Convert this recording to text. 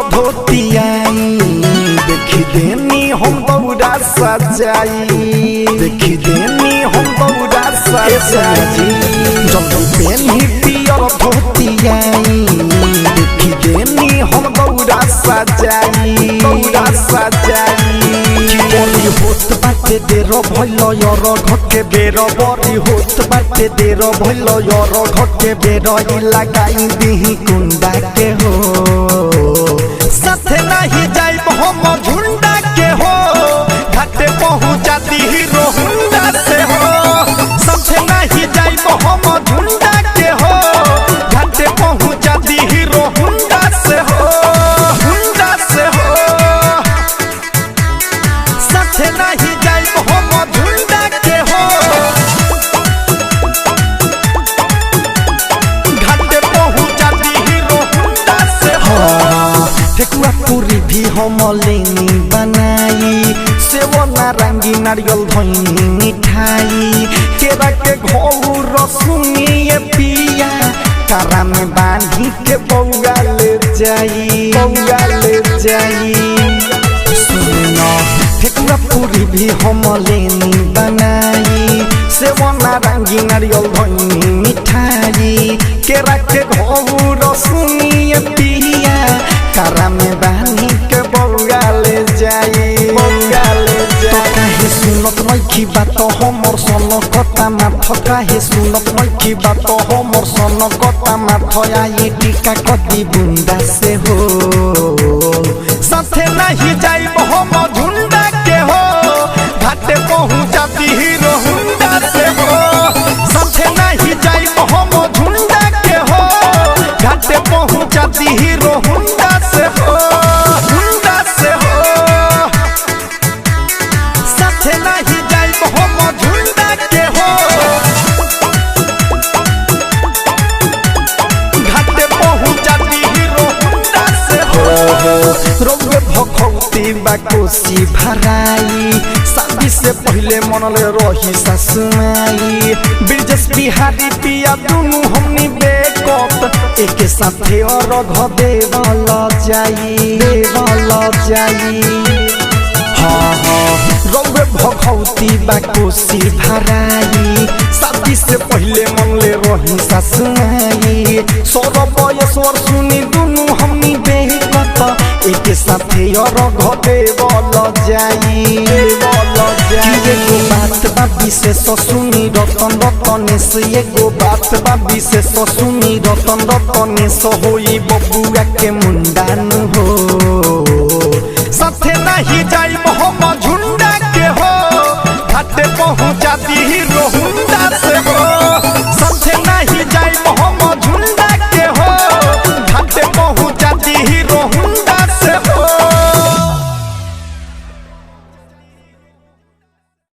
धोतियाई देखी देनी हम बौरा सजाई देखी देनी हम बौरा सजाई जब पेनी पियर धोतियाई देखी देनी हम बौरा सजाई बड़ी होत बाटे देरो भइलो यार घटे बेरो बड़ी होत बाटे देरो भइलो यार घटे बेरो लगाई दिही कुंडा के हो साथे नहीं जाइब हम झुंडा के हो घाटे पहुंचा दी रोहुंडा से हो साथे नहीं जाइब हम झुंडा के हो घाटे पहुंचा दी रोहुंडा से हो हुंडा से हो साथे नहीं जाइब हम झुंडा के हो घाटे पहुंचा दी रोहुंडा से हो ठेकुआ पूरी भी हम लेनी बनाई सेवा नारंगी नारियल धोनी मिठाई केरा के घऊ रसुनी पिया कारा में बांधी के बौआ ले जाई सुनो ठेकुआ पूरी भी हम लेनी बनाई सेवा नारंगी नारियल धोनी मिठाई केरा के घऊ रसुनी पिया कारा में बानी के बौआ ले जाई तो काहे सुनत नइखी बात हमर सनकता माथ काहे सुनत नइखी बात हमर सनकता माथ आई टीका कदी बुंदा से हो साथे नहीं जाइब हम झुंडा के हो घाटे पहुंचा दी रोहुंडा से हो साथे नहीं जाइब हम झुंडा के हो घाटे पहुंचा दी रोहुंडा से हो हुंडा से हो साथे नहीं जाइब हम झुंडा के हो घाटे पहुंचा दी रोहुंडा से हो रोगे भखौती बाकोसी भराई शादी से पहले मनले रही ससुमाई ब्रिजेश बिहारी पिया दुनु हमनी बेकत एक साथे और घ देवल जाई रोगे भखौती बाकोसी भराई शादी से पहले मनले रही ससुमाई सौरभयश्वर सुनी दुनु हमनी बेकत एक साथे और घ देवल जाई एगो बात बाबी से सुनी रतन रतनेश एगो बात बाबी से सुनी रतन रतनेश होई बबुआ के मुंडान हो साथे नहीं जाइब हम झुंडा के हो घाटे पहुंचा दी रोहु